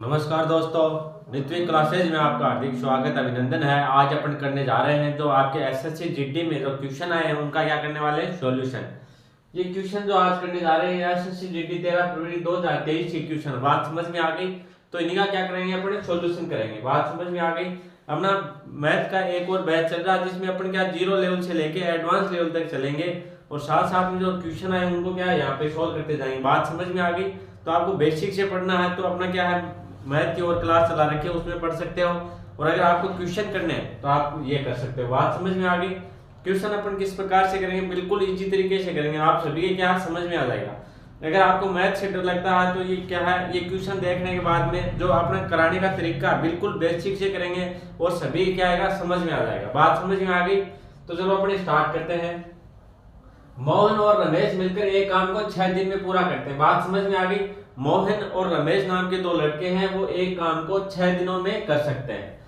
नमस्कार दोस्तों, ऋत्विक क्लासेज में आपका हार्दिक स्वागत अभिनंदन है। आज अपन करने जा रहे हैं जो आपके एसएससी जीडी में जो क्वेश्चन आए हैं उनका क्या करने वाले हैं सॉल्यूशन। ये क्वेश्चन जो आज करने जा रहे हैं एसएससी जीडी 13 फरवरी 2023 के क्वेश्चन। बात समझ में आ गई तो इन्हीं का क्या करेंगे अपन सॉल्यूशन करेंगे। बात समझ में आ गई। अपना मैथ का एक और बैच चल रहा है जिसमें अपन क्या जीरो लेवल से लेके एडवांस लेवल तक चलेंगे और साथ साथ में जो क्वेश्चन आए उनको क्या यहाँ पे सोल्व करते जाएंगे। बात समझ में आ गई। तो आपको बेसिक से पढ़ना है तो अपना क्या है मैथ की और क्लास चला रखी है उसमें पढ़ सकते हो, और अगर आपको क्वेश्चन करने हैं तो आप ये कर सकते हो। बात समझ में आ गई। क्वेश्चन अपन किस प्रकार से करेंगे, बिल्कुल इजी तरीके से करेंगे, आप सभी के क्या समझ में आ जाएगा। अगर आपको मैथ से डर लगता है तो ये क्या है, ये क्वेश्चन देखने के बाद में जो अपना कराने का तरीका बिल्कुल बेसिक से करेंगे और सभी क्या आएगा समझ में आ जाएगा। बात समझ में आ गई तो चलो अपने स्टार्ट करते हैं। मोहन और रमेश मिलकर एक काम को 6 दिन में पूरा करते हैं। बात समझ में आ गई। मोहन और रमेश नाम के दो लड़के हैं, वो एक काम को 6 दिनों में कर सकते हैं।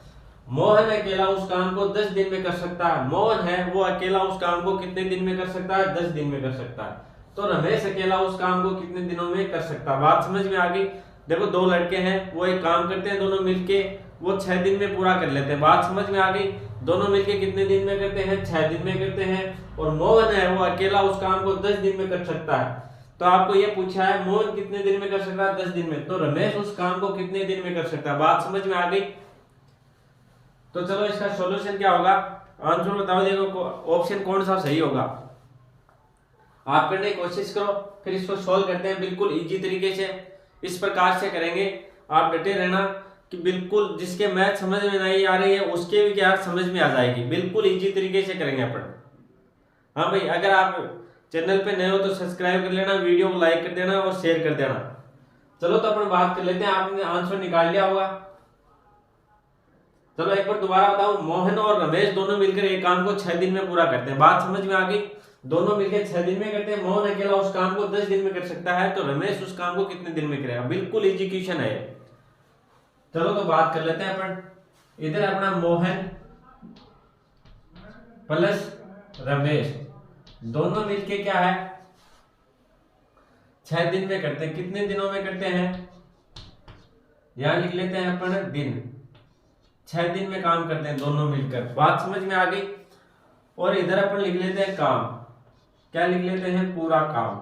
मोहन अकेला उस काम को 10 दिन में कर सकता है। मोहन है वो अकेला उस काम को कितने दिन में कर सकता है, 10 दिन में कर सकता है। तो रमेश अकेला उस काम को कितने दिनों में कर सकता है। बात समझ में आ गई। देखो दो लड़के हैं वो एक काम करते हैं, दोनों मिलके वो 6 दिन में पूरा कर लेते हैं। बात समझ में आ गई। दोनों मिलके कितने दिन में करते हैं, 6 दिन में करते हैं। और मोहन है वो अकेला उस काम को 10 दिन में कर सकता है। तो आपको ये पूछा है मोहन कितने दिन में कर सकता है, 10 दिन में, तो रमेश उस काम को कितने दिन में कर सकता है। बात समझ में आ गई। तो चलो इसका सॉल्यूशन क्या होगा, आंसर बताओ। देखो ऑप्शन कौन सा सही होगा, आप करने की कोशिश करो, फिर इसको सोल्व करते हैं बिल्कुल इजी तरीके से। इस प्रकार से करेंगे, आप डटे रहना कि बिल्कुल जिसके मैथ समझ में नहीं आ रही है उसके भी क्या समझ में आ जाएगी। बिल्कुल इजी तरीके से करेंगे अपन। हाँ भाई, अगर आप चैनल पे नए हो तो सब्सक्राइब कर लेना, वीडियो को लाइक कर देना और शेयर कर देना। चलो तो अपन बात कर लेते हैं। आपने आंसर निकाल लिया होगा। चलो एक बार दोबारा बताऊं, मोहन और रमेश दोनों मिलकर एक काम को 6 दिन में पूरा करते हैं। बात समझ में आ गई। दोनों मिलकर 6 दिन में करते हैं। मोहन अकेला उस काम को 10 दिन में कर सकता है, तो रमेश उस काम को कितने दिन में करेगा। बिल्कुल इजी क्वेश्चन है। चलो तो बात कर लेते हैं अपन। इधर अपना मोहन प्लस रमेश दोनों मिलके क्या है 6 दिन में करते हैं। कितने दिनों में करते हैं, यहां लिख लेते हैं अपन दिन। 6 दिन में काम करते हैं दोनों मिलकर। बात समझ में आ गई। और इधर अपन लिख लेते हैं काम। क्या लिख लेते हैं, पूरा काम।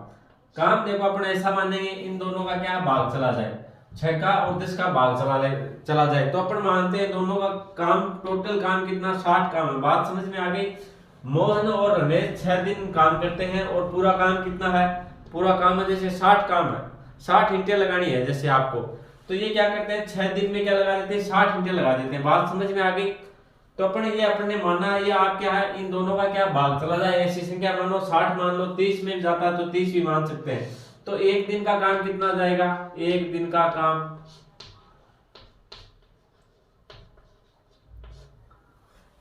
काम देखो अपन ऐसा मानेंगे इन दोनों का क्या भाग चला जाए, 6 का और 10 का भाग चला जाए तो अपन मानते हैं दोनों का काम टोटल काम कितना 60 काम है। बात समझ में आ गई। मोहन और रमेश 6 दिन काम करते हैं और पूरा काम कितना है, पूरा काम है जैसे 60 काम है, 60 ईंटें लगानी है जैसे आपको, तो ये क्या करते हैं 6 दिन में क्या लगा देते हैं 60 ईंटें लगा देते हैं। बात समझ में आ गई। तो अपन ने माना है ये आप क्या है इन दोनों का क्या भाग चला जाए, ऐसी संख्या मानो 60 मान लो, 30 में जाता है तो 30 भी मान सकते हैं। तो एक दिन का काम कितना जाएगा, एक दिन का काम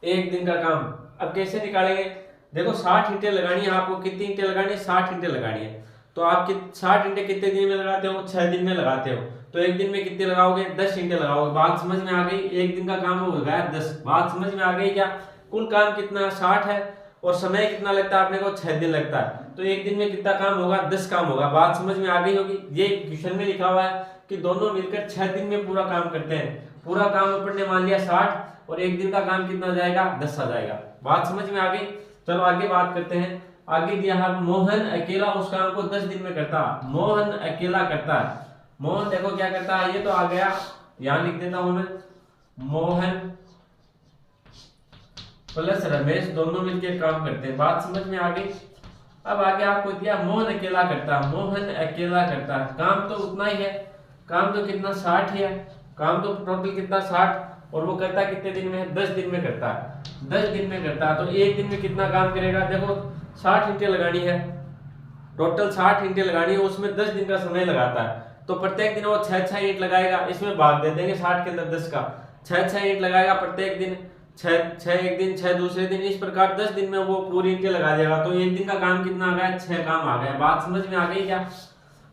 एक दिन का काम अब कैसे निकालेंगे। देखो 60 ईंटें लगानी है आपको, कितनी ईंटें लगानी है, 60 ईंटें लगानी है। तो आप 60 ईंटें कितने दिन में लगाते हो, 6 दिन में लगाते हो। तो एक दिन में कितने लगाओगे, 10 ईंटें लगाओगे। बात समझ में आ गई। एक दिन का काम हो गया 10। बात समझ में आ गई क्या। कुल काम कितना 60 है और समय कितना लगता है अपने को, 6 दिन लगता है। तो एक दिन में कितना काम होगा, 10 काम होगा। बात समझ में आ गई होगी। ये क्वेश्चन में लिखा हुआ है कि दोनों मिलकर 6 दिन में पूरा काम करते हैं। पूरा काम अपन ने मान लिया 60 और एक दिन का काम कितना जाएगा, 10 आ जाएगा। बात समझ में आ गई। चलो आगे बात करते हैं। आगे दिया है मोहन अकेला उस काम को 10 दिन में करता है। मोहन अकेला करता है। मोहन देखो क्या करता है, ये तो आ गया, यहां लिख देता हूं मैं, मोहन प्लस रमेश दोनों मिलकर काम करते हैं। बात समझ में आ गई। अब आगे आपको दिया मोहन अकेला करता है। मोहन अकेला करता है, काम तो उतना ही है, काम तो कितना 60 ही है, काम तो टोटल कितना 60, और वो करता कितने दिन में है, 10 दिन में करता है। 10 दिन में करता है तो एक दिन में कितना काम करेगा। देखो 60 ईंटें लगानी है, टोटल 60 ईंटें लगानी है, उसमें 10 दिन का समय लगाता है। तो प्रत्येक दिन वो 6 ईंट लगाएगा, इसमें भाग दे देंगे 60 के अंदर 10 का, 6 ईंट लगाएगा प्रत्येक दिन, 6 एक दिन, 6 दूसरे दिन, इस प्रकार 10 दिन में वो पूरी ईंटें लगा देगा। तो एक दिन का काम कितना आ गया, 6 काम आ गया। बात समझ में आ गई क्या।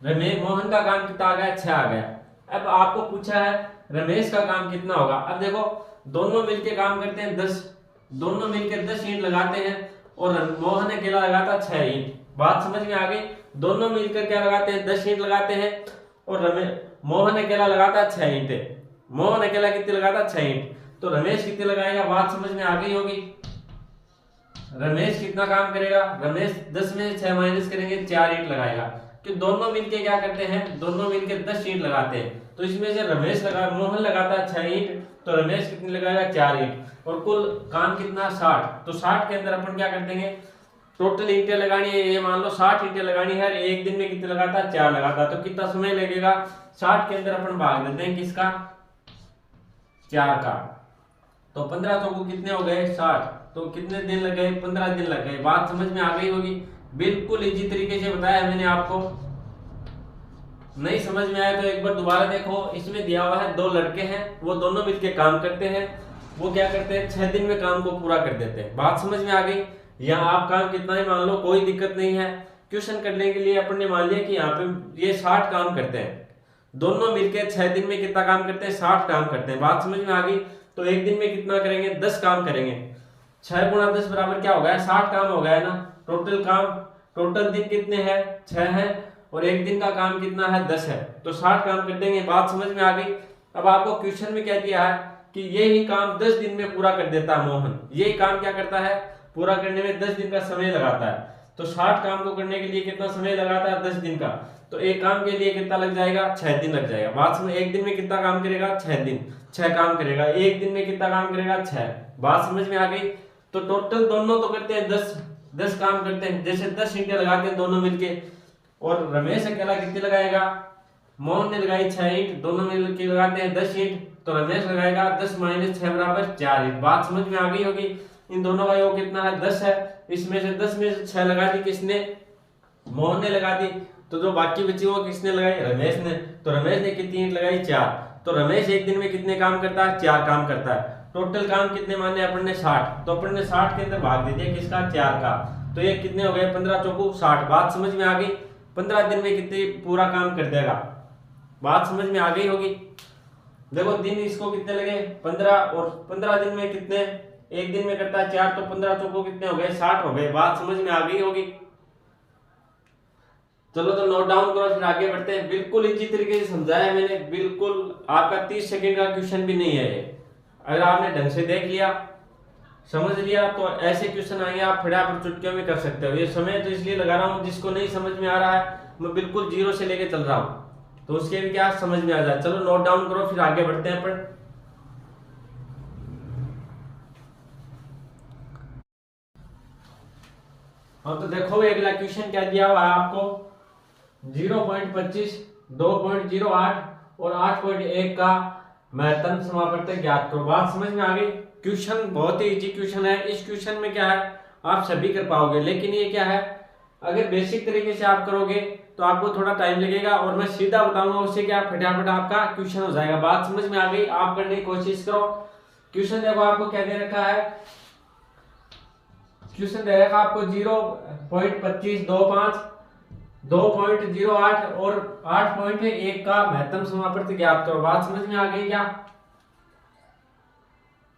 रमेश मोहन का काम कितना आ गया, 6 आ गया। अब आपको पूछा है रमेश का काम कितना होगा। अब देखो दोनों मिलकर काम करते हैं 10, दोनों मिलकर 10 ईंट लगाते हैं और मोहन अकेला लगाता 6 ईंट। बात समझ में आ गई। दोनों मिलकर क्या लगाते हैं, 10 ईंट लगाते हैं और मोहन अकेला लगाता 6 ईंटें। मोहन अकेला कितने लगाता 6 ईंट। तो रमेश कितने लगाएगा, बात समझ में आ गई होगी। रमेश कितना काम करेगा, रमेश 10 में 6 माइनस करेंगे 4 ईंट लगाएगा। कि दोनों मिलके क्या करते हैं, दोनों मिलके 10 ईंट लगाते हैं। तो इसमें से मोहन लगाता है 6 ईंट, तो रमेश कितने लगाएगा 4 ईंट। और कुल काम कितना 60। तो 60 के अंदर अपन क्या कर देंगे, टोटल ईंटें लगानी है, ये मान लो 60 ईंटें लगानी है। एक दिन में कितने लगाता है, 4 लगाता। तो कितना समय लगेगा, 60 के अंदर अपन भाग देते हैं किसका, 4 का। तो 15 चौको कितने हो गए 60। तो कितने दिन लग गए, 15 दिन लग गए। बात समझ में आ गई होगी। बिल्कुल इजी तरीके से बताया मैंने आपको। नहीं समझ में आया तो एक बार दोबारा देखो। इसमें दिया हुआ है 2 लड़के हैं, वो दोनों मिलके काम करते हैं। वो क्या करते हैं, 6 दिन में काम को पूरा कर देते हैं। बात समझ में आ गई। यहाँ आप काम कितना ही मान लो, कोई दिक्कत नहीं है। क्वेश्चन करने के लिए अपन ने मान लिया कि यहाँ पे ये 60 काम करते हैं। दोनों मिलकर 6 दिन में कितना काम करते हैं, 60 काम करते हैं। बात समझ में आ गई। तो एक दिन में कितना करेंगे, 10 काम करेंगे। 6 गुणा 10 बराबर क्या हो गया, 60 काम हो गया ना। टोटल काम, टोटल दिन कितने हैं, 6 है। और एक दिन का काम कितना है, 10 है। तो 60 काम कर देंगे। बात समझ में आ गई। अब आपको क्वेश्चन में क्या दिया है कि ये ही काम 10 दिन में पूरा कर देता है मोहन। ये काम क्या करता है, पूरा करने में 10 दिन का समय लगाता है। तो 60 काम को करने के लिए कितना समय लगाता है, 10 दिन का। तो एक काम के लिए कितना लग जाएगा, 6 दिन लग जाएगा। बात समझ, एक दिन में कितना काम करेगा, 6 दिन, 6 काम करेगा। एक दिन में कितना काम करेगा, 6। बात समझ में आ गई। तो टोटल दोनों तो करते हैं 10 काम करते हैं। जैसे 10 ईंटें लगाते हैं दोनों मिलके। और रमेश अकेला कितने लगाएगा, मोहन ने लगाई 6 ईंट, दोनों मिलके लगाते हैं 10 ईंट। तो रमेश लगाएगा 10 माइनस 6 बराबर 4 ईंट। बात समझ में आ गई होगी। इन दोनों का योग कितना है, 10 है। इसमें से 10 में से 6 लगा दी किसने, मोहन ने लगा दी। तो जो बाकी बची वो किसने लगाई, रमेश ने। तो रमेश ने कितनी ईंट लगाई, 4। तो रमेश एक दिन में कितने काम करता है, 4 काम करता है। टोटल काम कितने माने अपन ने, 60। तो अपन ने 60 के अंदर भाग दे दिया किसका, 4 का। तो ये कितने हो गए, 15 चौको 60। बात समझ में आ गई। 15 दिन में कितने पूरा काम कर देगा। बात समझ में आ गई होगी। देखो दिन इसको कितने लगे, 15। और 15 दिन में कितने, एक दिन में करता है 4। तो 15 चौको कितने हो गए, 60 हो गए। बात समझ में आ गई होगी। चलो तो नोट डाउन करो, फिर आगे बढ़ते हैं। बिल्कुल इसी तरीके से समझाया है मैंने। बिल्कुल आपका 30 सेकंड का क्वेश्चन भी नहीं है ये। अगर आपने ढंग से देख लिया, समझ लिया, तो ऐसे क्वेश्चन आएंगे आप फटाफट चुटकियों में कर सकते हो। ये समय तो इसलिए लगा रहा हूँ, जिसको नहीं समझ में आ रहा है मैं बिल्कुल 0 से लेके चल रहा हूँ, तो उसके भी क्या समझ में आ जाए। चलो नोट डाउन करो, फिर आगे बढ़ते हैं अपन। हाँ तो देखो अगला क्वेश्चन क्या दिया हुआ है आपको, 0.25, 2.08 और 8.1 का महत्तम समापवर्तक ज्ञात करो। बात समझ में आ गई। क्वेश्चन बहुत ही इजी क्वेश्चन है। इस क्वेश्चन में क्या है, आप सभी कर पाओगे, लेकिन ये क्या है, अगर बेसिक तरीके से आप करोगे तो आपको थोड़ा टाइम लगेगा, और मैं सीधा बताऊंगा, उससे क्या फटाफट आपका क्वेश्चन हो जाएगा। बात समझ में आ गई। आप करने की कोशिश करो। क्वेश्चन देखो आपको क्या दे रखा है, क्वेश्चन दे रखा आपको 0.25, 25, 2.08 और 8.1 का महत्तम समापवर्तक ज्ञात करो। बात समझ में आ गई क्या।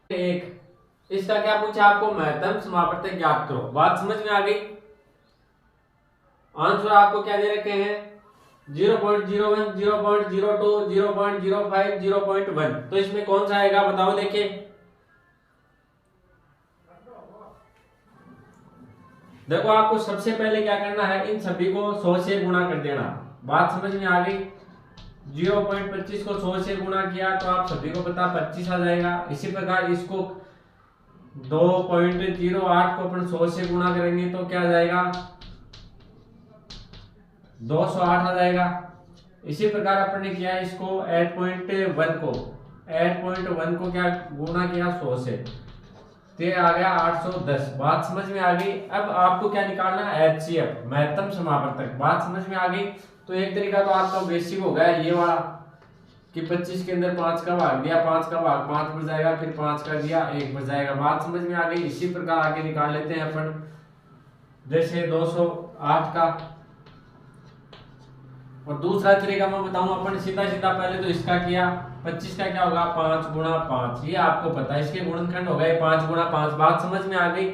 एक इसका क्या पूछा आपको, महत्तम समापवर्तक ज्ञात करो। बात समझ में आ गई। आंसर आपको क्या दे रखे हैं, 0.01, 0.02, 0.05, 0.1। तो इसमें कौन सा आएगा बताओ, देखिए। देखो आपको सबसे पहले क्या करना है, इन सभी को 100 से गुणा कर देना। बात समझ में आ गई। 0.25 को 100 से गुणा किया तो आप सभी को पता 25 आ जाएगा। इसी प्रकार इसको 2.08 को अपन 100 से गुणा करेंगे तो क्या आ जाएगा, 208 आ जाएगा। इसी प्रकार अपन ने किया इसको 8.1 को क्या गुणा किया 100 से, तो आ गया 810। बात समझ में आ गई। अब आपको क्या निकालना है, HCF महत्तम समापवर्तक। बात समझ में आ गई। तो एक तरीका तो आपका बेसिक हो गया ये वाला कि 25 के अंदर 5 का भाग दिया, 5 का भाग 5 बच जाएगा, फिर 5 का दिया 1 बच जाएगा। बात समझ में आ गई। इसी प्रकार आगे निकाल लेते हैं अपन, जैसे 208 का। और दूसरा तरीका मैं बताऊं, अपन सीधा पहले तो इसका किया, 25 का क्या होगा 5 गुणा 5, ये आपको पता है, इसके गुणनखंड हो गए 5 गुणा 5। बात समझ में आ गई।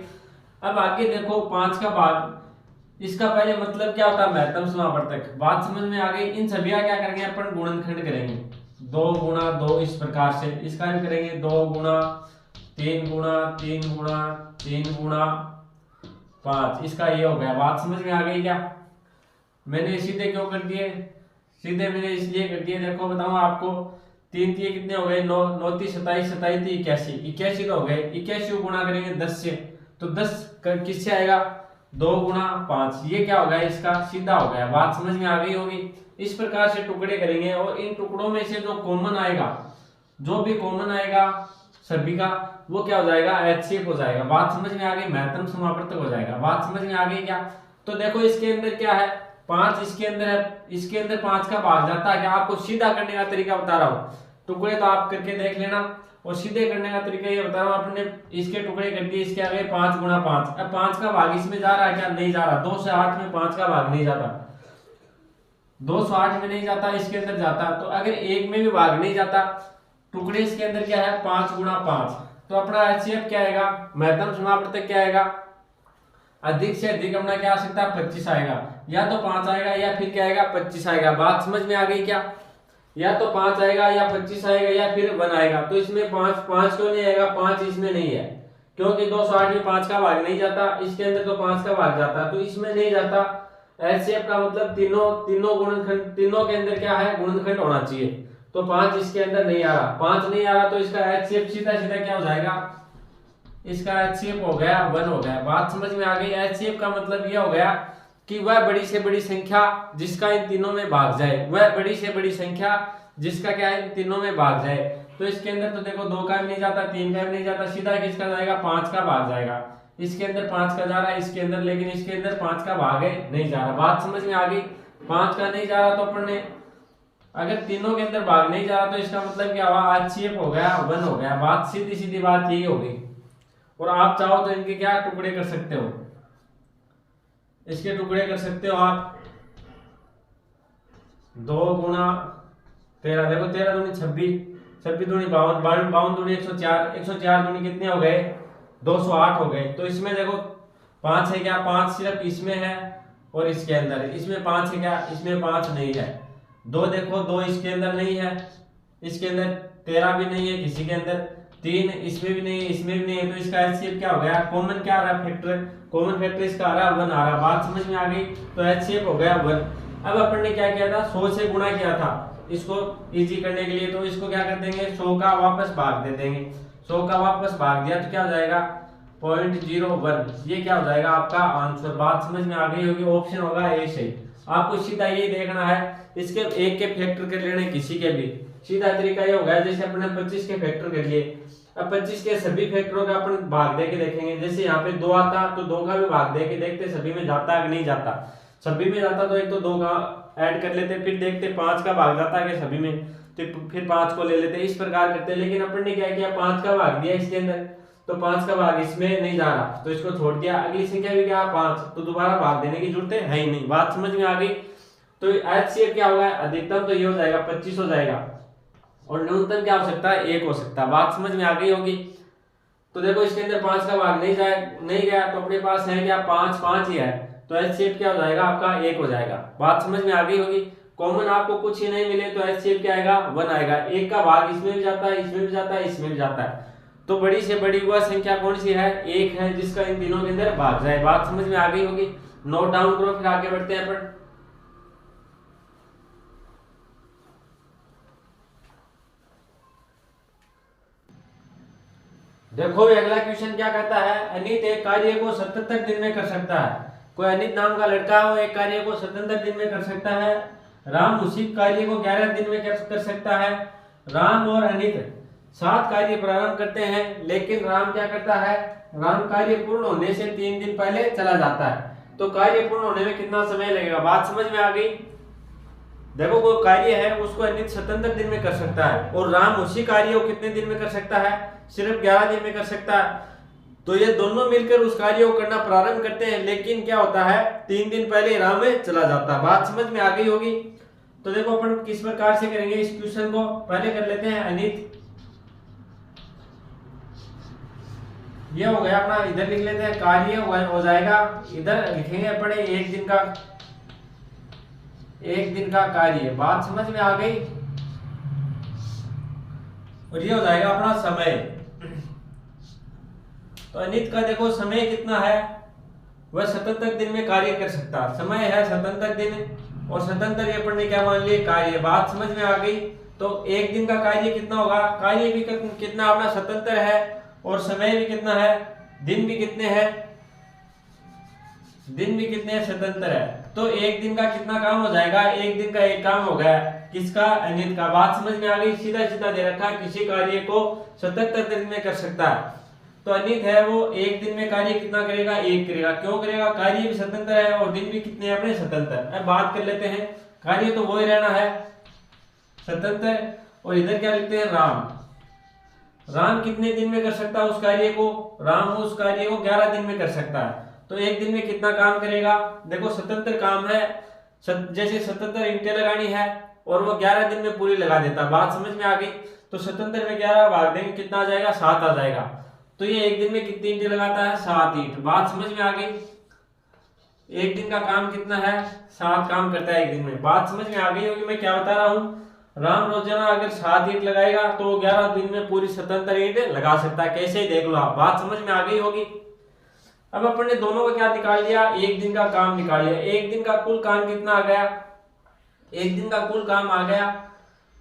अब आगे देखो 5 का भाग इसका पहले मतलब क्या होता है, महत्तम समावर्तक। बात समझ में आ गई। इन सभी का क्या करेंगे अपन, गुणनखंड करेंगे। 2 गुणा 2 इस प्रकार से, इसका भी करेंगे 2 गुणा 3 गुणा 3 गुणा 3 गुणा 5, इसका ये हो गया। बात समझ में आ गई क्या? मैंने सीधे क्यों कर दिए, सीधे मैंने इसलिए कर दिए, देखो बताऊं आपको, 3 3 कितने हो गए, 9 9 3 27 27 3 81 81 तो हो गए। 81 को गुणा करेंगे 10 से, तो 10 किससे आएगा, 2 गुणा 5, ये क्या हो गया, इसका सीधा हो गया। बात समझ में आ गई होगी। इस प्रकार से टुकड़े करेंगे और इन टुकड़ों में से जो कॉमन आएगा, जो भी कॉमन आएगा सभी का, वो क्या हो जाएगा, HCF हो जाएगा। बात समझ में आ गई, महत्तम समावर्तक हो जाएगा। बात समझ में आ गई क्या? तो देखो इसके अंदर क्या है, 5 इसके अंदर है, इसके अंदर 5 का भाग जाता है क्या? आपको सीधा करने का तरीका बता रहा हूँ, टुकड़े तो आप करके देख लेना, और सीधे करने का तरीका ये बता रहा हूँ। आपने इसके टुकड़े कर दिए, इसके आगे 5 गुणा 5, अब 5 का भाग इसमें जा रहा है क्या? नहीं जा रहा। 2 से 8 में 5 का भाग नहीं जाता, 208 में नहीं जाता, इसके अंदर जाता। तो अगर एक में भी भाग नहीं जाता, टुकड़े इसके अंदर क्या है, 5 गुणा 5, तो अपना HCF क्या आएगा, महत्तम समावर्तक क्या आएगा, अधिक से अधिक अपना क्या आ सकता है, 25 आएगा। या तो 5 आएगा या फिर क्या आएगा, 25 आएगा। बात समझ में आ गई क्या? या तो 5 आएगा या 25 आएगा या फिर 1 आएगा। तो इसमें 5 क्यों नहीं आएगा, 5 इसमें नहीं है, क्योंकि 208 में 5 का भाग नहीं जाता, इसके अंदर तो 5 का भाग जाता, तो इसमें नहीं जाता। HCF का मतलब तीनों गुणनखंड, तीनों के अंदर क्या है, गुणनखंड होना चाहिए। तो 5 इसके अंदर नहीं आ रहा, 5 नहीं आ रहा, तो इसका HCF सीधा सीधा क्या हो जाएगा, इसका HCF हो गया 1 हो गया। बात समझ में आ गई। HCF का मतलब यह हो गया कि वह बड़ी से बड़ी संख्या जिसका इन तीनों में भाग जाए, वह बड़ी से बड़ी संख्या जिसका क्या है, इन तीनों में भाग जाए। तो इसके अंदर तो देखो 2 का भी नहीं जाता, 3 का भी नहीं जाता, सीधा किसका जाएगा, 5 का भाग जाएगा। इसके अंदर 5 का जा रहा है, इसके अंदर, लेकिन इसके अंदर 5 का भाग है, नहीं जा रहा। बात समझ में आ गई। 5 का नहीं जा रहा, तो अपन ने अगर तीनों के अंदर भाग नहीं जा रहा, तो इसका मतलब क्या हुआ, HCF हो गया 1 हो गया। बात सीधी सीधी बात यही हो गई। और आप चाहो तो इनके क्या टुकड़े कर सकते हो, इसके टुकड़े कर सकते हो आप। 2 गुणा 13, देखो 13 दूनी 26, 26 दूनी 52, 52 दूनी 104, 104 दूनी कितने हो गए, 208 हो गए। तो इसमें देखो 5 है क्या, 5 सिर्फ इसमें है और इसके अंदर है। इसमें 5 है क्या, इसमें 5 नहीं है। 2 देखो, 2 इसके अंदर नहीं है, इसके अंदर 13 भी नहीं है, किसी के अंदर 3 इसमें भी नहीं है, इसमें भी नहीं है। तो इसका HCF क्या हो गया, कॉमन क्या आ रहा है, फैक्टर, कॉमन फैक्टर इसका आ रहा है 1 आ रहा है। बात समझ में आ गई। तो HCF हो गया 1। अब अपन ने क्या किया था, 100 से गुणा किया था इसको इजी करने के लिए, तो इसको क्या कर देंगे, 100 का वापस भाग दे देंगे। 100 का वापस भाग दिया तो क्या हो जाएगा, 0.01, ये क्या हो जाएगा आपका आंसर। बात समझ में आ गई होगी। ऑप्शन होगा ए सही। आपको सीधा ये देखना है, इसके एक के फैक्टर कर लेने, किसी के भी सीधा तरीका ये होगा, जैसे अपने 25 के फैक्टर कर लिए। अब 25 के सभी फैक्टरों का अपन भाग दे के देखेंगे। जैसे यहाँ पे 2 आता, तो 2 का भी भाग दे के देखते सभी में जाता है कि नहीं जाता। सभी में जाता तो एक तो 2 का ऐड कर लेते, फिर देखते 5 का भाग जाता है कि सभी में, तो फिर 5 को ले लेते, इस प्रकार करते। लेकिन अपन ने क्या किया, 5 का भाग दिया इसके अंदर, तो 5 का भाग इसमें नहीं जा रहा, तो इसको छोड़ दिया। अगली संख्या भी क्या, 5, तो दोबारा भाग देने की जरूरत है ही नहीं। बात समझ में आ गई। तो HCF क्या होगा, अधिकतम तो ये हो जाएगा 25 हो जाएगा, और न्यूनतम क्या हो सकता है, 1 हो सकता है। बात समझ में आ गई होगी। तो देखो इसके अंदर 5 का भाग नहीं गया, तो अपने पास है क्या, 5 ही है, तो HCF क्या हो जाएगा आपका, 1 हो जाएगा। बात समझ में आ गई होगी। कॉमन आपको कुछ ही नहीं मिले तो HCF क्या आएगा, 1 आएगा। 1 का भाग इसमें भी जाता है, इसमें भी जाता है, इसमें भी जाता है। तो बड़ी से बड़ी वह संख्या कौन सी है, 1 है, जिसका इन तीनों के अंदर भाग जाए। बात समझ में आ गई होगी। नोट डाउन करो, फिर आगे बढ़ते हैं अपन। देखो अगला क्वेश्चन क्या कहता है, अनित एक कार्य को 77 दिन में कर सकता है। कोई अनित नाम का लड़का हो, एक कार्य को 77 दिन में कर सकता है। राम उसी कार्य को 11 दिन में कर सकता है। राम और अनित 7 कार्य प्रारंभ करते हैं, लेकिन राम क्या करता है, राम कार्य पूर्ण होने से 3 दिन पहले चला जाता है। तो कार्य पूर्ण होने में कितना समय लगेगा। बात समझ में आ गई। देखो कोई कार्य है उसको अनित 77 दिन में कर सकता है, और राम उसी कार्य को कितने दिन में कर सकता है, सिर्फ 11 दिन में कर सकता है। तो ये दोनों मिलकर उस कार्य को करना प्रारंभ करते हैं, लेकिन क्या होता है, 3 दिन पहले राम में चला जाता है। बात समझ में आ गई होगी। तो देखो अपन किस प्रकार से करेंगे इस क्वेश्चन को, पहले कर लेते हैं अनित ये हो गया अपना, इधर लिख लेते हैं कार्य हो जाएगा, इधर लिखेंगे अपने एक दिन का कार्य। बात समझ में आ गई। और ये हो जाएगा अपना समय। तो अनित का देखो समय कितना है, वह 77 दिन में कार्य कर सकता, समय है 77 दिन, और 77 ये अपने क्या मान लिए कार्य। बात समझ में आ गई। तो एक दिन का कार्य कितना होगा, कार्य भी कितना अपना 77 है, और समय भी कितना है, दिन भी कितने हैं, दिन भी कितने हैं, 77 है। तो एक दिन का कितना काम हो जाएगा, एक दिन का एक काम हो गया, किसका, अनित का। बात समझ में आ गई। सीधा सीधा दे रखा, किसी कार्य को 77 दिन में कर सकता है। तो अनित है वो एक दिन में कार्य कितना करेगा, एक करेगा। क्यों करेगा, कार्य भी 77 है और दिन भी कितने हैं अपने 77। अब बात कर लेते हैं, कार्य तो वो ही रहना है 77, और इधर क्या लिखते हैं, राम कितने दिन में कर सकता है उस कार्य को, राम उस कार्य को 11 दिन में कर सकता है। तो एक दिन में कितना काम करेगा, देखो 77 काम है, जैसे 77 ईंटें लगानी है और वो 11 दिन में पूरी लगा देता। बात समझ में आ गई। तो 77 में 11 भाग देंगे, कितना आ जाएगा, 7 आ जाएगा। तो ये एक दिन में कितनी ईंटें लगाता है, 7 ईंट। बात समझ में आ गई। एक दिन का काम कितना है, 7 काम करता है एक दिन में। बात समझ में आ गई होगी मैं क्या बता रहा हूँ। राम रोजाना अगर 7 ईंट लगाएगा तो 11 दिन में पूरी 77 ईंट लगा सकता है। कैसे, देख लो आप। बात समझ में आ गई होगी। अब अपन ने दोनों का क्या निकाल लिया, एक दिन का काम निकाल लिया। एक दिन का कुल काम कितना आ गया, एक दिन का कुल काम आ गया,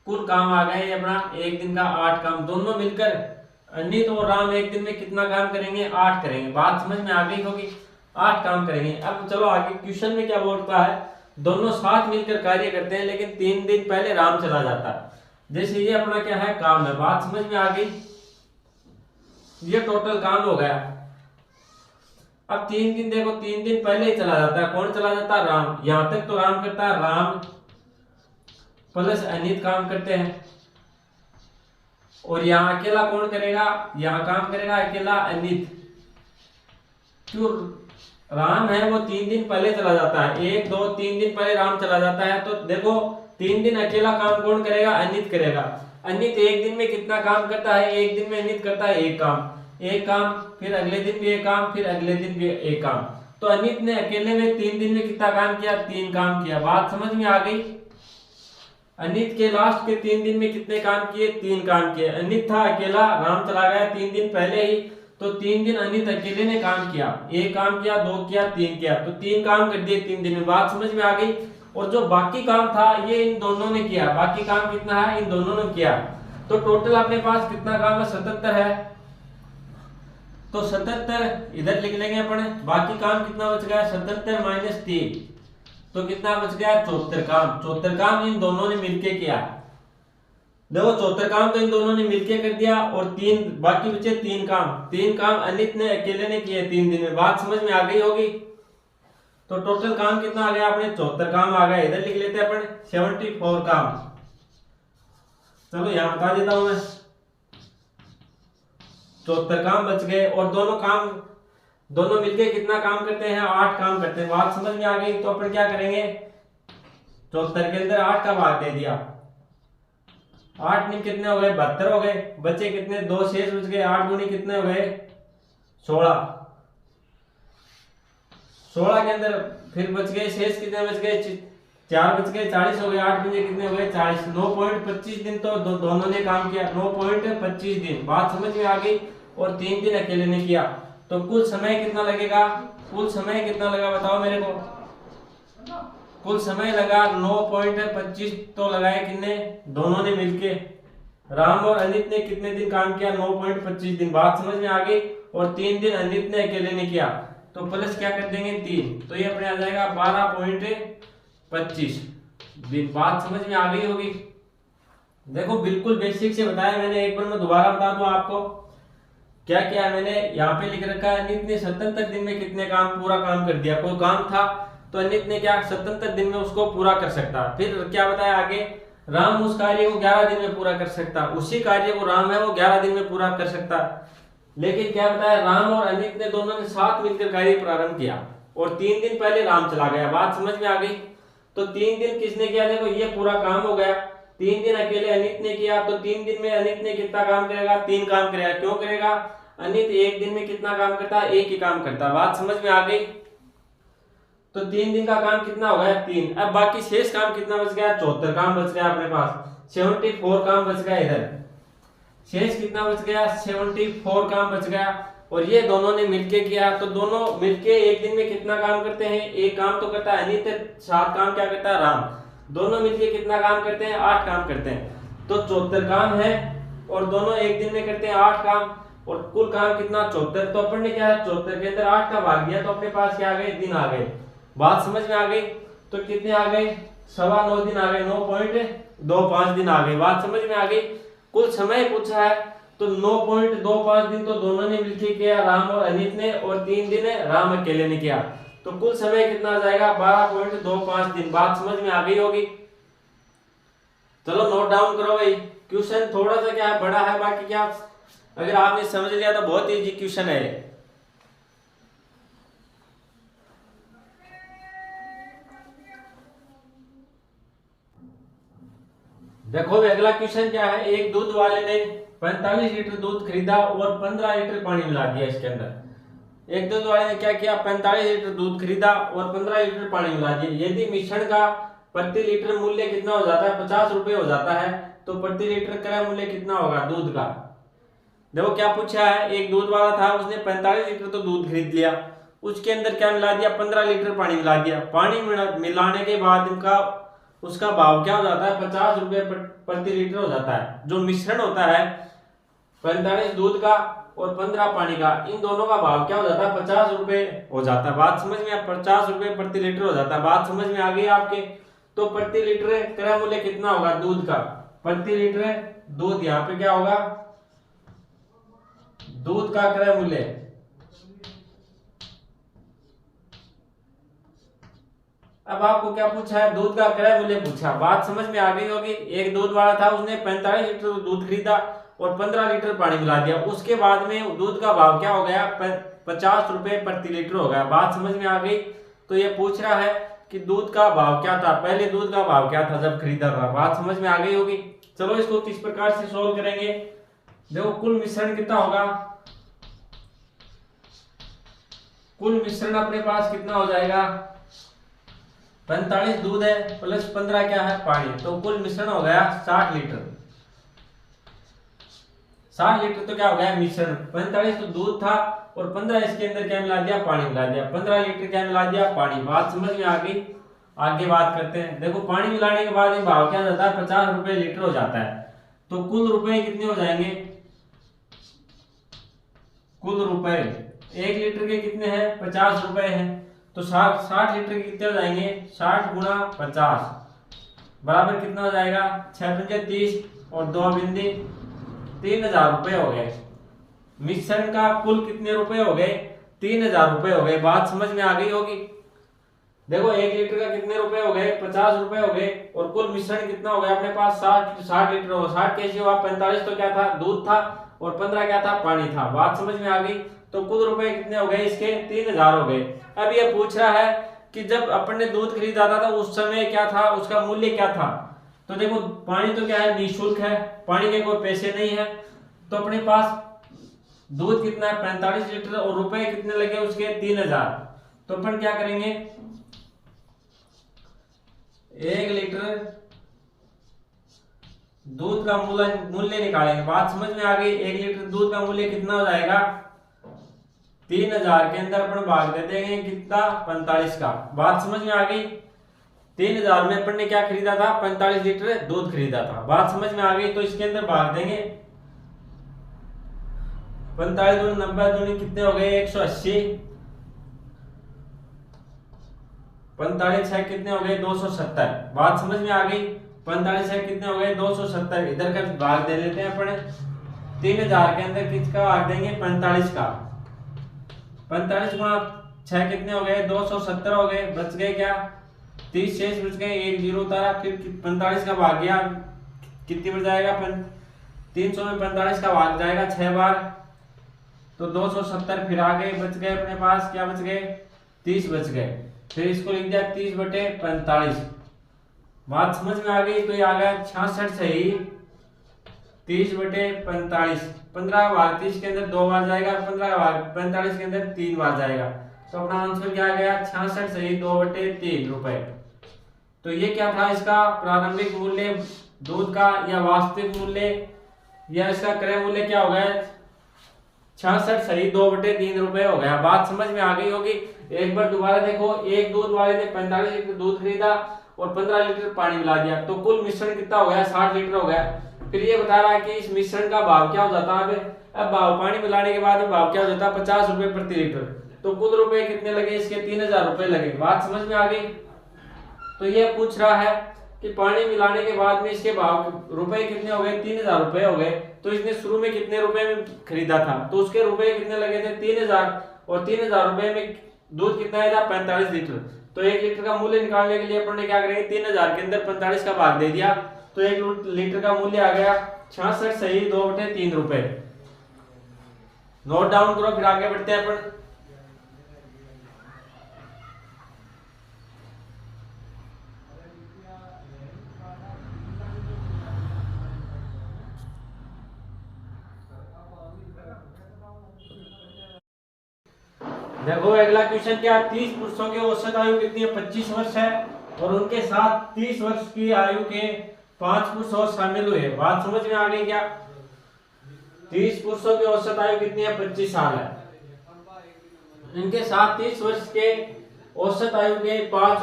कुल काम आ गया ये अपना एक दिन का 8 काम। दोनों मिलकर अनित और राम एक दिन में कितना काम करेंगे, 8 करेंगे। बात समझ में आ गई होगी, 8 काम करेंगे। अब चलो आगे क्वेश्चन में क्या बोलता है, दोनों साथ मिलकर कार्य करते हैं लेकिन 3 दिन पहले राम चला जाता है। जैसे ये अपना क्या है, काम है। बात समझ में आ गई। ये टोटल काम हो गया। अब 3 दिन देखो, 3 दिन पहले ही चला जाता है। कौन चला जाता है, राम। यहां तक तो राम करता है, राम प्लस अनित काम करते हैं। और यहाँ अकेला कौन करेगा, यहाँ काम करेगा अकेला अनित। क्यों, राम है वो 3 दिन पहले चला जाता है, 1 2 3 दिन पहले राम चला जाता है। तो देखो 3 दिन अकेला काम कौन करेगा, अनित करेगा। अनित एक दिन में कितना काम करता है, एक दिन में अनित करता है एक काम, फिर अगले दिन भी एक काम, फिर अगले दिन भी एक काम। तो अनित ने अकेले में 3 दिन में कितना काम किया, 3 काम किया। बात समझ में आ गई। अनित के लास्ट के 3 दिन में कितने काम किए, 3 काम किए। अनित था अकेला, राम चला गया 3 दिन पहले ही, तो 3 दिन अनित अकेले ने काम किया। एक काम किया, 2 किया, 3 किया, तो 3 काम कर दिए 3 दिन में। बात समझ में आ गई। और जो बाकी काम था ये इन दोनों ने किया। बाकी काम कितना है, इन दोनों ने किया। तो टोटल अपने पास कितना काम है, 77 है। तो 77 इधर लिख लेंगे अपन। बाकी काम कितना बच गया, 77 माइनस 3, तो कितना बच गया, 74 काम। 74 काम इन दोनों ने मिलके किया। देखो 74 काम तो इन दोनों ने मिलके कर दिया, और 3 बाकी बचे 3 काम। 3 काम अनित ने अकेले ने किए 3 दिन में। बात समझ में आ गई होगी। तो टोटल काम कितना आ गया अपने, 74 काम आ गया। इधर लिख लेते हैं अपन 74 काम। चलो यहां बता देता हूं मैं, 74 काम बच गए। और दोनों मिलके कितना काम करते हैं, 8 काम करते हैं। बात समझ में आ गई। तो अपन क्या करेंगे, 74 के अंदर 8 का भाग दे दिया। 8 नहीं कितने हो गए, 72 हो गए। बचे कितने, 2 शेष बच गए। 8 गुनी कितने हो गए, 16। 16 के अंदर फिर बच गए शेष, कितने बच गए, 4 बच गए, 40 हो गए। 8 बजे कितने हो गए, 40। 9.25 दिन तो दोनों ने काम किया, 9.25 दिन। बात समझ में आ गई। और 3 दिन अकेले ने किया। तो कुल समय कितना लगेगा, कुल समय कितना लगा बताओ मेरे को। कुल समय लगा 9.25, तो लगाए कितने, दोनों ने मिलके। राम और अनित ने कितने दिन काम किया, 9.25 दिन। बात समझ में आ गई। और 3 दिन अनित ने अकेले ने किया, तो प्लस क्या कर देंगे 3, तो ये अपने आ जाएगा 12.25 दिन। बात समझ में आ गई होगी। देखो बिल्कुल बेसिक से बताया मैंने, एक बार मैं दोबारा बता दूं आपको क्या क्या है। मैंने यहाँ पे लिख रखा है, अनित ने 77 दिन में कितने काम, पूरा काम कर दिया। कोई काम था तो अनित ने क्या 77 दिन में उसको पूरा कर सकता। फिर क्या बताया आगे, राम उस कार्य को 11 दिन में पूरा कर सकता। उसी कार्य को राम है वो 11 दिन में पूरा कर सकता। लेकिन क्या बताया, राम और अनित ने दोनों ने साथ मिलकर कार्य प्रारंभ किया, और 3 दिन पहले राम चला गया। बात समझ में आ गई। तो 3 दिन किसने किया, देखो ये पूरा काम हो गया। 3 दिन अकेले अनित ने किया, तो 3 दिन में अनित ने कितना काम करेगा, 3 काम करेगा। क्यों करेगा, अनित एक दिन में कितना काम करता है? एक ही काम करता है। बात समझ में आ गई? तो 3 दिन का काम कितना हो गया? 3। अब बाकी शेष काम कितना बच गया? 74 काम बच गया अपने पास। 74 काम बच गया। इधर शेष कितना बच गया? 74 काम बच गया। और ये दोनों ने मिलके किया, तो दोनों मिलके एक दिन में कितना काम करते हैं? एक काम तो करता है अनित, 7 काम क्या करता है? राम। दोनों मिलके कितना काम करते हैं? 8 काम करते हैं। तो 74 काम है और दोनों एक दिन में करते हैं 8 काम, और कुल काम कितना? 74। तो अपन ने क्या है, 74 के अंदर 8 का भाग दिया, तो अपने पास क्या आ गए? दिन आ गए। बात समझ में आ गई? तो कितने आ गए? 9.25 दिन आ गए। 9.25 दिन आ गए। बात समझ में आ गई? कुल समय पूछा है तो 9.25 दिन तो दोनों ने मिलकर किया, राम और अनित ने, और 3 दिन राम अकेले ने किया। तो कुल समय कितना आ जाएगा? 12.25 दिन। बात समझ में आ गई होगी? चलो नोट डाउन करो भाई। क्वेश्चन थोड़ा सा क्या है, बड़ा है, बाकी क्या अगर आपने समझ लिया तो बहुत इजी क्वेश्चन है। देखो अगला क्वेश्चन क्या है। एक दूध वाले ने 45 लीटर दूध खरीदा और 15 लीटर पानी मिला दिया इसके अंदर। एक दूध वाले ने क्या किया? 45 लीटर दूध खरीदा और 15 लीटर पानी मिला दिया। यदि मिश्रण का प्रति लीटर मूल्य कितना हो जाता है? 50 रुपए हो जाता है, तो प्रति लीटर क्रय मूल्य कितना होगा दूध का? देखो क्या पूछा है। एक दूध वाला था, उसने 45 लीटर तो दूध खरीद लिया, उसके अंदर क्या मिला दिया? 15 लीटर पानी मिला दिया। पानी मिलाने के बाद इनका उसका भाव क्या हो जाता है? 50 रुपए प्रति लीटर हो जाता है। जो मिश्रण होता है 45 दूध का और 15 पानी का, इन दोनों का भाव क्या हो जाता है? 50 रुपए हो जाता है। बात समझ में? 50 रुपए प्रति लीटर हो जाता है। बात समझ में आ गई आपके? तो प्रति लीटर क्रय मूल्य कितना होगा दूध का? प्रति लीटर दूध, यहाँ पे क्या होगा? दूध का क्रय मूल्य, अब आपको क्या पूछा है? दूध का क्रय मूल्य पूछा। बात समझ में आ गई होगी? एक दूध वाला था, उसने 45 लीटर दूध खरीदा और 15 लीटर पानी मिला दिया। उसके बाद में दूध का भाव क्या हो गया? 50 रुपए प्रति लीटर हो गया। बात समझ में आ गई? तो ये पूछ रहा है कि दूध का भाव क्या था, पहले दूध का भाव क्या था जब खरीदा था। बात समझ में आ गई होगी? चलो इसको किस प्रकार से सोल्व करेंगे। देखो कुल मिश्रण कितना होगा? कुल मिश्रण अपने पास कितना हो जाएगा? 45 दूध है प्लस 15 क्या है? पानी। तो कुल मिश्रण हो गया 60 लीटर। 60 लीटर तो क्या हो गया? मिश्रण। 45 तो दूध था और 15 इसके अंदर क्या मिला दिया? पानी मिला दिया। 15 लीटर क्या मिला दिया? पानी। बात समझ में आ गई? आगे बात करते हैं। देखो पानी मिलाने के बाद भाव क्या जाता है? 50 रुपए लीटर हो जाता है। तो कुल रुपए कितने हो जाएंगे? कुल रुपए 1 लीटर के कितने हैं? 50 रुपए हैं। तो 60 लीटर के कितने हो जाएंगे? 60 गुणा 50 बराबर कितना हो जाएगा? 6 पंजे 30 और 2 बिंदी 3000 रुपए हो गए। मिश्रण का कुल कितने रुपए हो गए? 3000 रुपए हो गए। बात समझ में आ गई होगी? देखो 1 लीटर का कितने रुपए हो गए? 50 रुपए हो गए। और कुल मिश्रण कितना हो गया अपने पास? 60 लीटर होगा। 60 कैसे हुआ? 45 तो क्या था? दूध था और 15 क्या था? पानी था। बात समझ में आ गई? तो कुल रुपए कितने हो गए इसके? 3000 हो गए। अब ये पूछ रहा है कि जब अपन ने दूध खरीदा था उस समय क्या था, उसका मूल्य क्या था? तो देखो पानी तो क्या है? निःशुल्क है, पानी के कोई पैसे नहीं है। तो अपने पास दूध कितना है? 45 लीटर और रुपए कितने लगे उसके? 3000। तो अपन क्या करेंगे? 1 लीटर दूध का मूल्य निकालेंगे। बात समझ में आ गई? 1 लीटर दूध का मूल्य कितना हो जाएगा? 3000 के अंदर अपन भाग दे देंगे कितना? 45 का। बात समझ में आ गई? 3000 में अपन ने क्या खरीदा था? 45 लीटर दूध खरीदा था। बात समझ में आ गई? तो इसके अंदर भाग देंगे 45 दूनी 90 दूनी कितने हो गए? 180। 45 है कितने हो गए? 270। बात समझ में आ गई? 45 है कितने हो गए? 270। इधर का भाग दे लेते हैं अपने। 3000 के अंदर किसका भाग देंगे? 45 का। 45 गुणा 6 कितने हो गए? 270 हो गए। बच गए क्या? 30 शेष बच गए। 1 जीरो उतारा, फिर 45 का भाग गया, कितनी बच जाएगा? 300 में 45 का भाग जाएगा 6 बार, तो 270। फिर आगे बच गए अपने पास क्या बच गए? 30 बच गए। फिर इसको लिख दिया 30/45। बात समझ में आ गई? तो ये आ गया 66 सही 30/45, 15/30 के अंदर 2 बार जाएगा, 15/45 के अंदर 3 बार जाएगा। तो अपना आंसर क्या आ गया 66 सही 2/3 रुपए। तो ये क्या था इसका प्रारंभिक मूल्य दूध का या वास्तविक मूल्य या इसका क्रय मूल्य क्या हो गया 66 सही 2/3 रुपए हो गया। बात समझ में आ गई होगी। एक बार दोबारा देखो, एक दूध वाले ने 45 लीटर दूध खरीदा और 15 लीटर पानी मिला दिया, तो कुल मिश्रण कितना हो गया 60 लीटर हो गया। फिर ये बता रहा है कि इस मिश्रण का भाव क्या हो जाता है। अब भाव पानी मिलाने के बाद भाव क्या हो जाता है 50 रुपए प्रति लीटर। तो कुल रुपए कितने लगे इसके 3000 रुपए लगे। बात समझ में आ गई। तो ये पूछ रहा है कि पानी मिलाने के बाद में इसके भाव रुपए कितने हो गए 3000 रुपए हो गए। तो इसने शुरू में कितने रुपए में खरीदा था, तो उसके रुपए कितने लगे थे 3000, और 3000 रुपए में दूध कितना आया था 45 लीटर। तो 1 लीटर का मूल्य निकालने के लिए अपन ने क्या करेंगे 3000 के अंदर 45 का भाग दे दिया, तो 1 लीटर का मूल्य आ गया 66 सही 2/3 रुपए। नोट डाउन करो, फिर आगे बढ़ते हैं अपन। देखो अगला क्वेश्चन क्या 30 पुरुषों की औसत आयु कितनी है 25 वर्ष है, और उनके साथ 30 वर्ष की आयु के 5 पुरुष और शामिल हुए। बात समझ में आ गई क्या। 30 पुरुषों की औसत आयु कितनी है 25 साल है। इनके साथ 30 वर्ष के औसत आयु के 5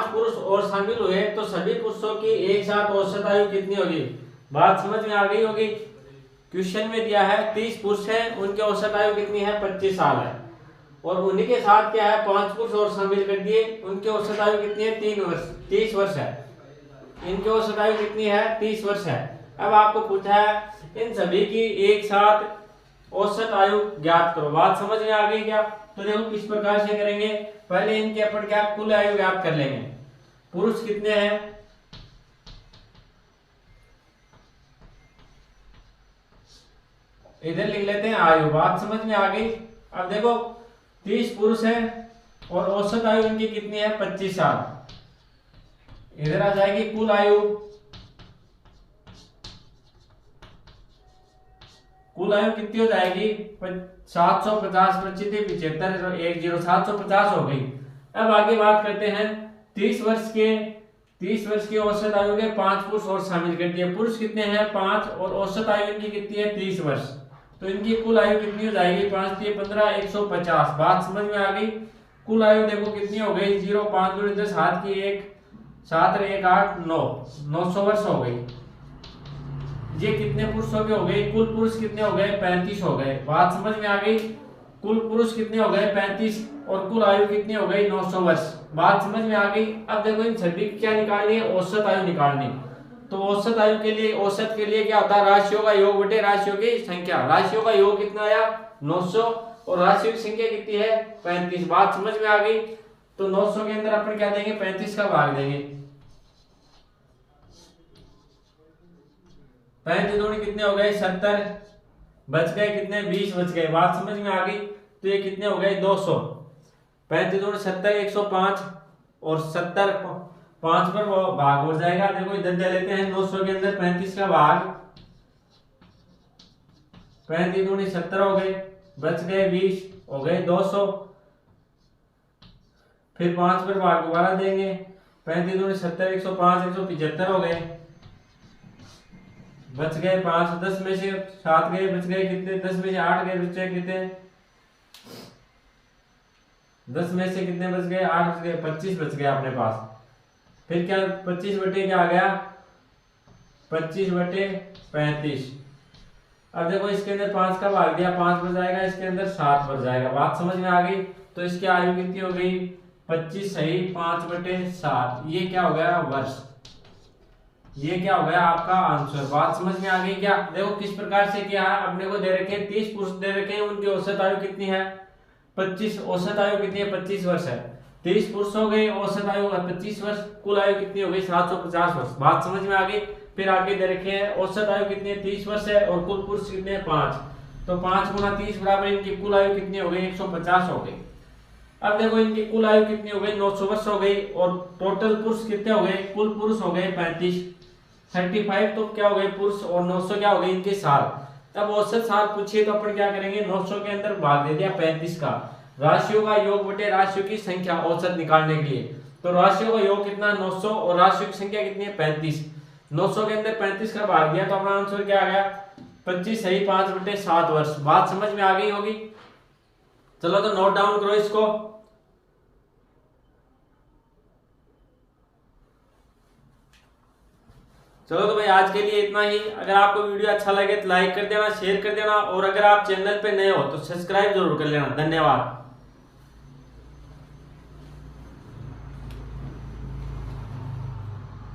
पुरुष और शामिल हुए, तो सभी पुरुषों की एक साथ औसत आयु कितनी होगी। बात समझ में आ गई होगी। क्वेश्चन में दिया है 30 पुरुष है, उनकी औसत आयु कितनी है 25 साल है, और उन्हीं के साथ क्या है 5 पुरुष और शामिल कर दिए, उनकी औसत आयु कितनी है 30 वर्ष है। इनकी औसत आयु कितनी है 30 वर्ष है। अब आपको पूछा है इन सभी की एक साथ औसत आयु ज्ञात करो। बात समझ में आ गई क्या। तो देखो किस प्रकार से करेंगे, पहले इनके अपन क्या कुल आयु ज्ञात कर लेंगे। पुरुष कितने हैं इधर लिख लेते हैं आयु। बात समझ में आ गई। अब देखो 30 पुरुष है और औसत आयु इनकी कितनी है 25 साल। इधर आ जाएगी कुल आयु। कुल आयु कितनी हो जाएगी 750 25 75 10 750 हो गई। अब आगे बात करते हैं 30 वर्ष की औसत आयु के 5 पुरुष और शामिल कर दिए। पुरुष कितने हैं 5 और औसत आयु इनकी कितनी है 30 वर्ष। तो इनकी कुल आयु कितनी हो जाएगी 5 3 15 150। बात समझ में आ गई। कुल आयु देखो कितनी हो गई 0 5 2 10 7 की 1 7 1 8 9 900 वर्ष हो गई। ये कितने पुरुषों के हो गए, कुल पुरुष कितने हो गए 35 हो गए। बात समझ में आ गई। कुल पुरुष कितने हो गए 35 और कुल आयु कितनी हो गई 900 वर्ष। बात समझ में आ गई। अब देखो इन सभी की क्या निकालनी है औसत आयु निकालनी। तो औसत आयु के लिए औसत के लिए क्या होता है राशियों का योग बटे राशियों की संख्या। राशियों का योग कितना आया 900 और राशियों की संख्या कितनी है 35। बात समझ में आ गई। तो 900 के अंदर अपन क्या देंगे 35 का भाग देंगे। 35 दूनी कितने हो गए 70, बच गए कितने 20 बच गए। बात समझ में आ गई। तो ये कितने हो गए 200। 35 दूनी 70 105 और 70 5 पर वो भाग हो जाएगा। देखो इधर दे लेते हैं 900 के अंदर 35 का भाग। 35 दूनी 70 हो गए, बच गए 20 हो गए 200। फिर 5 पर भाग दोबारा देंगे। 35 दूनी 70 105 175 हो गए, बच गए 5। 10 में से 7 गए, बच गए कितने 10 में से 8 गए, बचे कितने 10 में से कितने बच गए 8 बच गए 25 बच गए अपने पास। फिर क्या 25 बटे क्या आ गया 25 बटे 35। अब देखो इसके अंदर 5 का भाग दिया 5 बच जाएगा, इसके अंदर 7 बच जाएगा। बात समझ में आ गई। तो इसकी आयु कितनी हो गई 25 सही 5 बटे 7। ये क्या हो गया वर्ष। ये क्या हो गया आपका आंसर। बात समझ में आ गई क्या। देखो किस प्रकार से किया है। अपने को दे रखे 30 पुरुष दे रखे हैं, उनकी औसत आयु कितनी है 25। औसत आयु कितनी है 25 वर्ष है। 30 पुरुष हो गए, औसत आयु 25 वर्ष, कुल आयु कितनी हो गई 750 वर्ष। बात समझ में आ गई। फिर आगे दे रखे हैं औसत आयु कितनी है 30 वर्ष है और कुल पुरुष कितने हैं 5। तो 5 गुना 30 बराबर इनकी कुल आयु कितनी हो गई 150 हो गई। अब देखो इनकी कुल आयु कितनी हो गई 900 वर्ष हो गई और टोटल पुरुष कितने हो गए कुल पुरुष हो गए 35। 35 तो क्या हो गए पुरुष और 900 क्या हो गए इनके साल। तब औसत साल पूछिए तो अपन क्या करेंगे, 900 के अंदर भाग दे दिया 35 का, राशियों का योग बटे राशियों की संख्या औसत निकालने के लिए। तो राशियों का योग कितना 900 और राशियों की संख्या कितनी है 35। 900 के अंदर 35 का भाग दिया तो अपना आंसर क्या आ गया 25 सही 5/7 वर्ष। बात समझ में आ गई होगी। चलो तो नोट डाउन करो इसको। चलो तो भाई आज के लिए इतना ही। अगर आपको वीडियो अच्छा लगे तो लाइक कर देना, शेयर कर देना, और अगर आप चैनल पे नए हो तो सब्सक्राइब जरूर कर लेना। धन्यवाद।